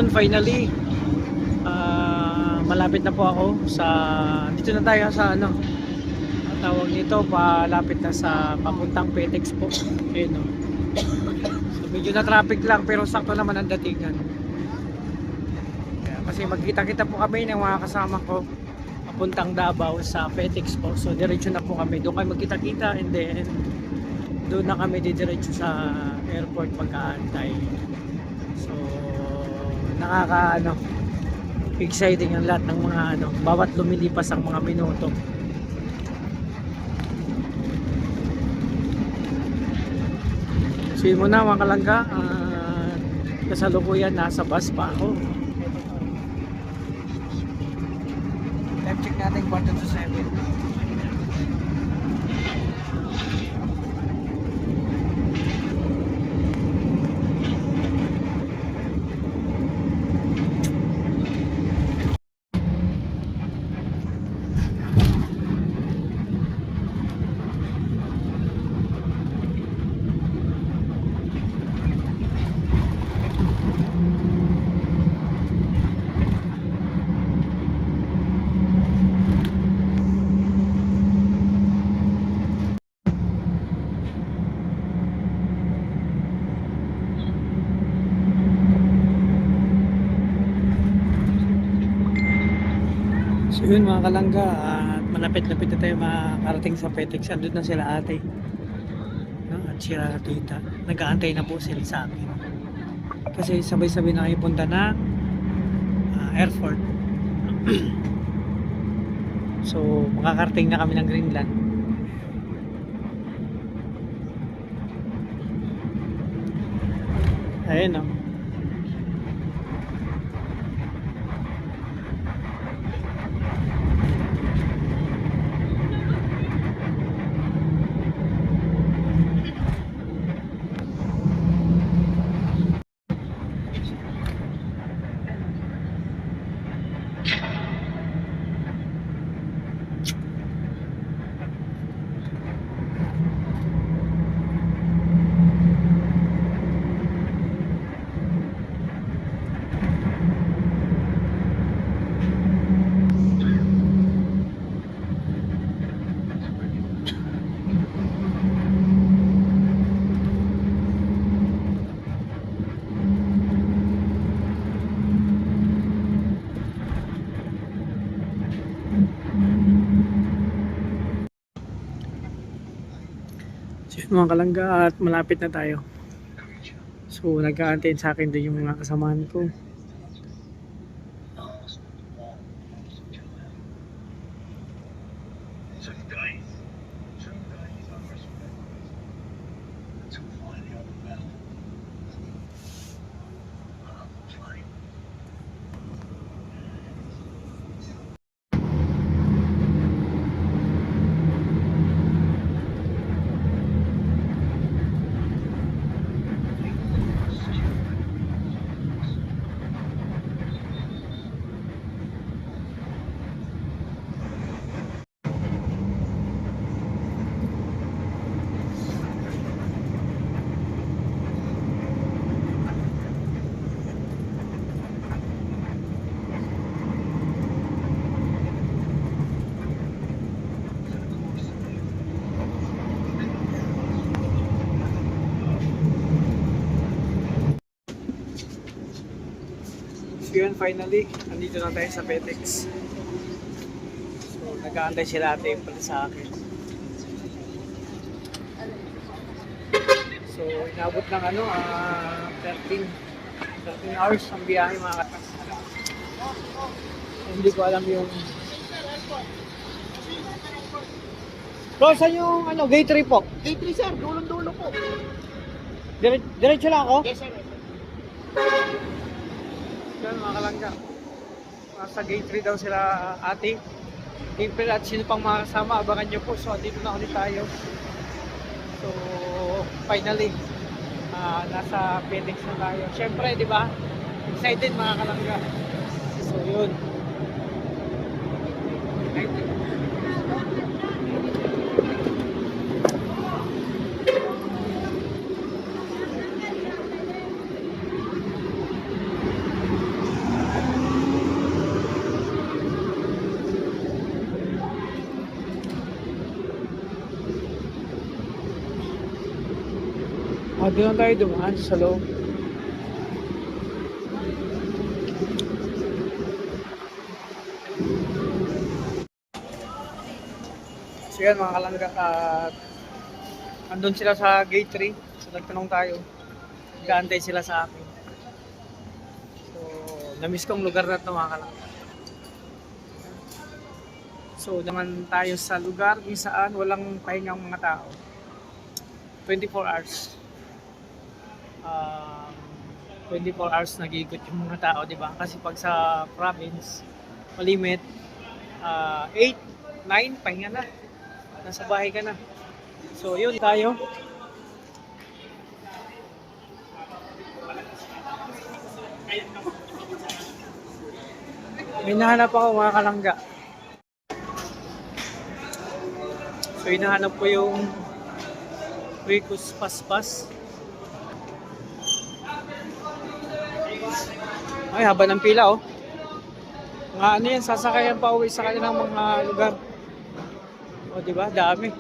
yun, finally malapit na po ako sa, dito na tayo sa ano, ang tawag nito, palapit na sa papuntang Petex po. Ayun, no? So medyo na traffic lang pero sakto naman ang datingan. Kaya, kasi magkita-kita po kami ng mga kasama ko papuntang Davao sa Petex po. So diretso na po kami, doon kayo magkita-kita, and then doon na kami didiretso sa airport pagkaantay. So nakaka exciting ang lahat ng mga bawat lumilipas ang mga minuto. So yun muna mga kalangga, kasalukuyan nasa bus pa ako. Time check natin 4:07. So yun mga kalangga, at malapit-lapit na tayo makarating sa Petex. Andun na sila ate, no? At sila tita, nag-aantay na po sila sa akin kasi sabay-sabay na kayo punta na airport. So makakarating na kami ng Greenland. Ayun, no? So yun mga kalangga, at malapit na tayo. So nag-aantay sa akin din yung mga kasamahan ko. So yun, finally, andito na tayo sa Petex. So nag-aantay sila ate pala sa akin. So inabot ng 13 hours ang biyahe mga katas. Hindi ko alam yung Bro, saan yung gate 3 po? Gate 3 sir, dulong-dulo po. Diretso lang ako? Yes sir. Yan mga kalangga, nasa gate 3 daw sila ate April, at sino pang mga kasama, abangan nyo po. So dito na ulit tayo. So finally nasa Petex na tayo. Syempre, di ba, excited mga kalangga. So yun, Doon tayo dumaan sa loob. So yan mga kalangga, andun sila sa gate 3. So nagtanong tayo, nag-aantay sila sa akin. So namiss kong lugar na ito mga kalangga. So naman tayo sa lugar kung saan walang pahingang mga tao. 24 hours. 24 hours nag-iikot yung mga tao, di ba? Kasi pag sa province, malimit, 8, 9, pahinga na. Nasa bahay ka na. So, yun tayo. May nahanap ako mga kalangga. So, hinahanap ko yung Ricos Paspas. Ay, haba ng pila oh. Mga ano yan, sasakayan pa uwi sa kanilang mga lugar. O, di ba? Dami.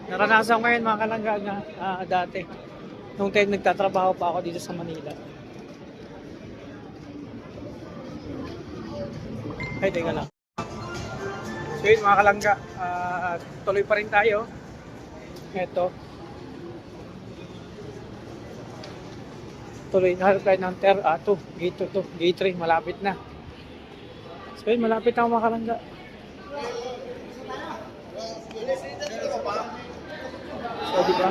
Naranasan ko yan mga kalangga na dati. Nung time nagtatrabaho pa ako dito sa Manila. Ay, teka lang. So yun mga kalangga, tuloy pa rin tayo. Eto. Tuloy na tayo ng gate 2, gate 3, malapit na. So yun, malapit na mga kalangga. So, di ba?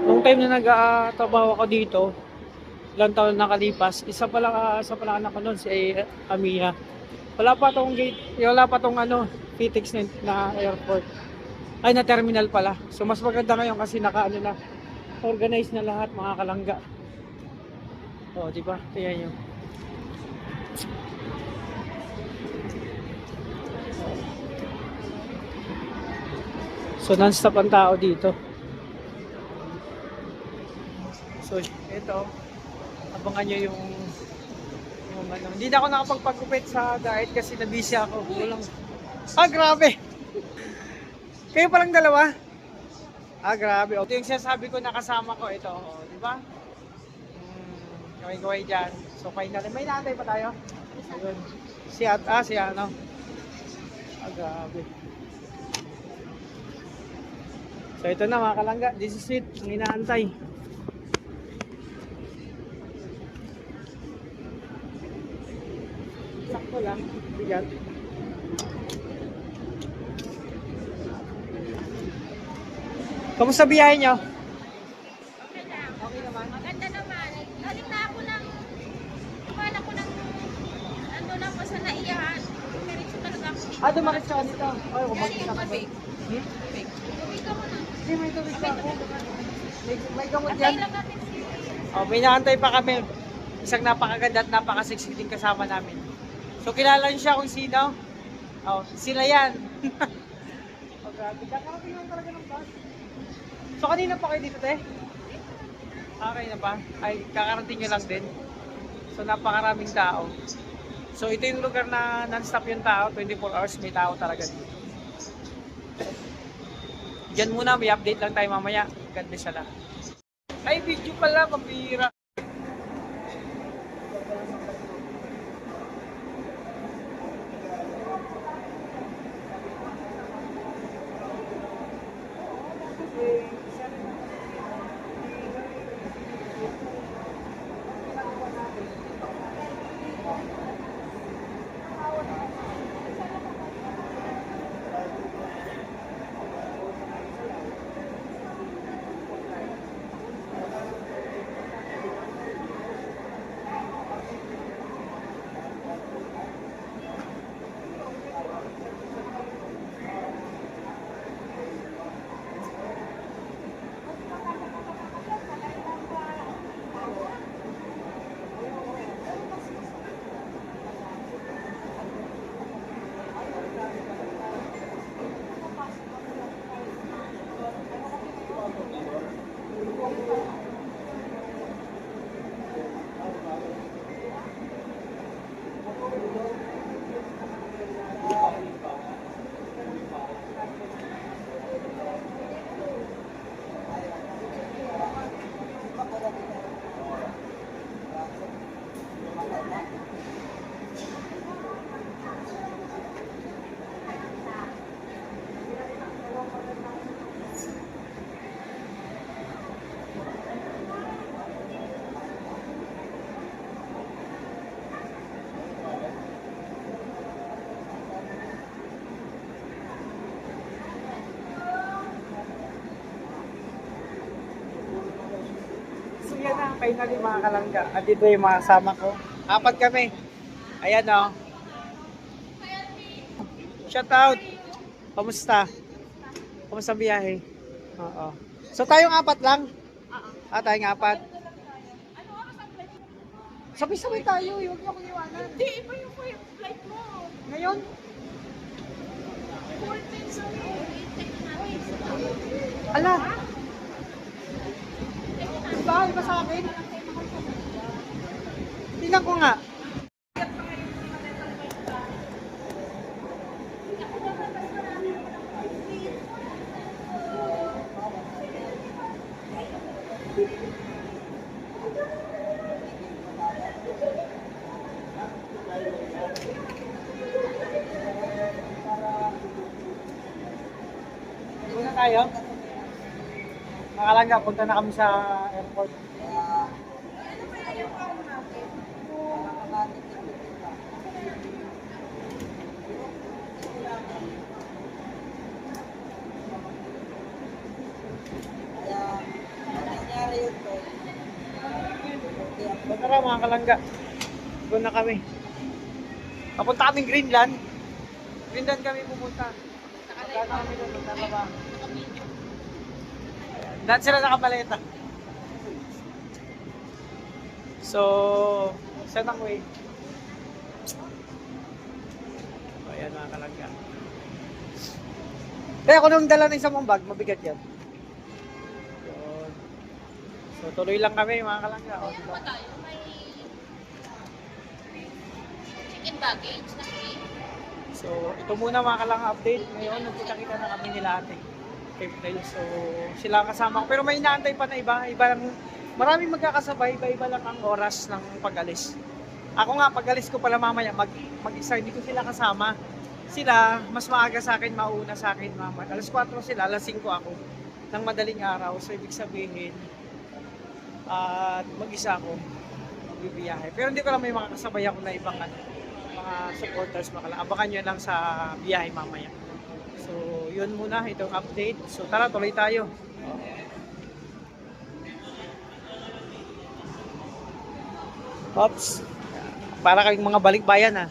Nung time na nag-trabaho ako dito, ilang taon nakalipas, isa pala anak ko noon, si Amia. Wala pa tong gate, wala pa tong PTX na airport. Ay, na terminal pala. So, mas maganda ngayon kasi organize na lahat mga kalangga. O, di ba? Tingnan nyo. So, non-stop ang tao dito. So, ito. Abangan nyo yung Hindi na ako nakapagpagkupit sa diet kasi nabisi ako. Walang... grabe! Kayo palang dalawa? Grabe. Ito yung sinasabi ko nakasama ko. Ito, di ba? Gawin dyan. So, finally. May naantay pa tayo? Ayun. Si ano? Grabe. So ito na mga kalangga, this is it, ang inaantay. Sakto lang, bigat. Kamusta biyahe nyo? Okay lang. Okay naman. Maganda naman. Galing na ako ng... Kumala ko ng... Ando lang po sa naiyahan. Diretso talaga ako dito. Dumarit ka dito. Ay, Galing yung mabig. Big? Tubig ka muna. Hindi, may tubig pa ako. May gamot Antay yan. lang natin siya. May naantay pa kami. Isang napakaganda at napakasexy din kasama namin. So kilala niyo siya kung sino? Sila yan. Grabe. Kakarating lang talaga ng bus. So kanina pa kayo dito, te? Okay na pa? Ay, kakarating nyo lang din. So napakaraming tao. So ito yung lugar na non-stop yung tao. 24 hours may tao talaga dito. Diyan muna, may update lang tayo mamaya. God bless lang. Ay, video pala, pambihira. finally mga kalangga. At dito yung mga kasama ko. Apat kami. Ayan o. Shout out. Kamusta? Kamusta ang biyahe? Oo. So tayong apat lang? Tayong apat. Sabay-sabay tayo. Huwag mo akong iwanan. Hindi, iba yung flight mo. Ngayon? 14 sa Ala. Iba sa akin. Tingnan ko nga. Una tayo. Mga kalangga, punta na kami sa airport. Punta na mga kalangga. Doon na kami. Papunta kaming Greenland. Greenland kami pupunta. Magkano kami doon, magkano. Lahat sila nakabaleta. So, saan ang way? So, ayan mga kalangga. Kaya kung nung dala ng isang mong bag, mabigat yan. Yun. So, tuloy lang kami mga kalangga. O, Ano diba? ba tayo? May chicken baggage na free. So, ito muna mga kalangga update. Ngayon, nagkita-kita na kami nila ate. Cape. So, sila ang kasama ko. Pero may inaantay pa na iba. Iba lang, maraming magkakasabay. Iba-iba lang ang oras ng pag-alis. Ako nga, pag-alis ko pala mamaya, mag-isa. Hindi ko sila kasama. Sila, mas maaga sa akin, mauna sa akin. Alas 4 sila, alas 5 ako. Ng madaling araw. So, ibig sabihin, at mag-isa ako. Magbibiyahe. Pero hindi ko lang may mga kasabay ako na ibang mga supporters. Abangan nyo lang sa biyahe mamaya. So, yun muna itong update. So, tara, tuloy tayo. Oops. Para kaming mga balikbayan,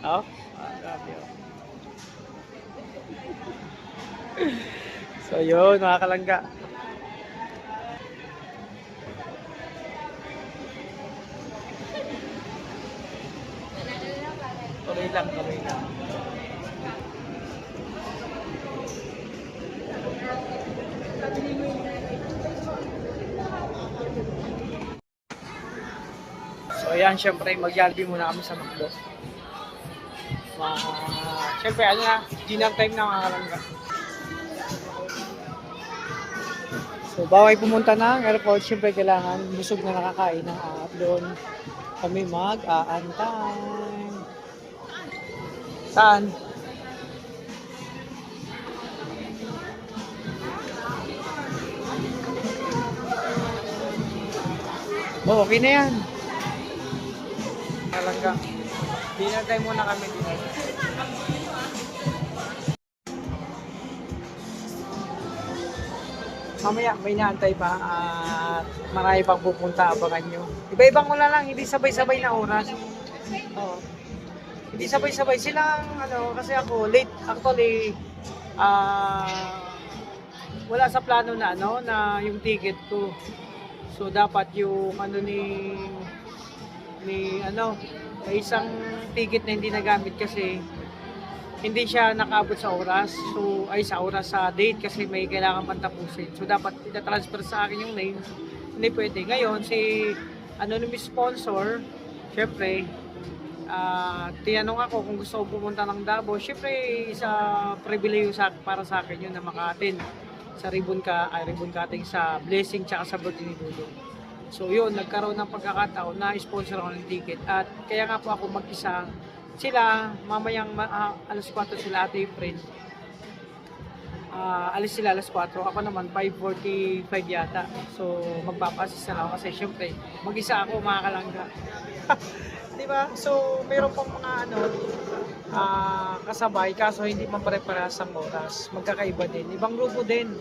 Oh. Grabe, So, yun, mga kalangga. Tuloy lang, tuloy lang. So ayan, syempre mag-Jollibee muna kami sa McDo. Syempre ano na, dinner time na mga kalangga. So bawal pumunta ng airport, syempre kailangan busog na nakakain ng doon kami mag-aantay. Saan? Oh, okay na yan. Kalangga. Dinner time muna kami dito. Mamaya may naantay pa at marami pang pupunta, abangan nyo. Iba-ibang mo na lang, hindi sabay-sabay na oras. Oo. Hindi sabay-sabay silang kasi ako late actually wala sa plano na na yung ticket ko. So dapat yung may isang ticket na hindi nagamit kasi hindi siya nakaabot sa oras. So ay sa oras sa date kasi may kailangan pang tapusin. So dapat ita-transfer sa akin yung name. Hindi pwede. Ngayon si anonymous sponsor, syempre tinanong ako kung gusto ko pumunta ng Davao. Syempre isa pribilehyo para sa akin yun na maka-attend sa ribbon cutting sa Blessing tsaka sa birthday ni Dudong. So yun, nagkaroon ng pagkakataon na sponsor ako ng ticket at kaya nga po ako mag-isa. Sila, mamayang alas 4 sila ate friend. Alis sila alas 4, ako naman 5:45 yata. So magpapasis na lang ako kasi syempre mag-isa ako mga kalangga. Di ba? So mayroon pang mga kasabay, kaso hindi man pare-parehas ang oras. Magkakaiba din. Ibang grupo din,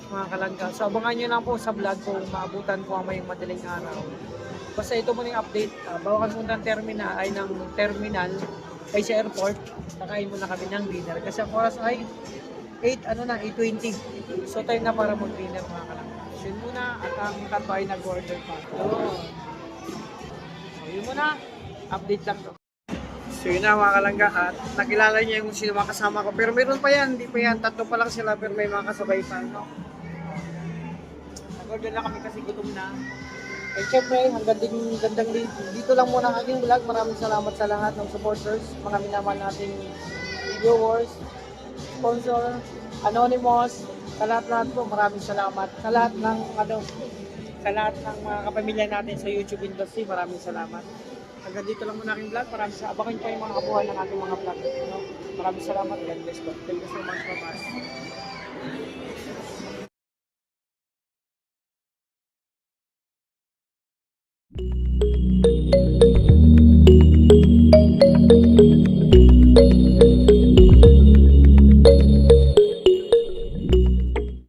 mga kalangga. So abangan nyo lang po sa vlog kung maabutan ko ang may madaling araw. Basta ito muna yung update. Bawakan muna ng terminal ay sa airport. Kakain muna kami ng dinner. Kasi ang oras ay 8:20. So time na para mag-dinner, mga kalangga. So yun muna, at ang tatlo ay nag-order pa. So yun muna, update lang to. So yun na, mga kalangga, at nakilala niya yung sino mga kasama ko. Pero meron pa yan, hindi pa yan. Tatlo pa lang sila, pero may mga kasabay pa. No? Nag-order na kami kasi gutom na. And syempre, hanggang gandang dito lang muna ang aking vlog. Maraming salamat sa lahat ng supporters, mga minamahal nating viewers, sponsor, anonymous, sa lahat-lahat po, maraming salamat. Sa lahat ng mga kapamilya natin sa YouTube industry, maraming salamat. Hanggang dito lang muna aking vlog. Maraming salamat. Abangan ko yung mga kabuhan ng ating mga vlog. Maraming salamat. God bless po. Thank you so much. Bye-bye.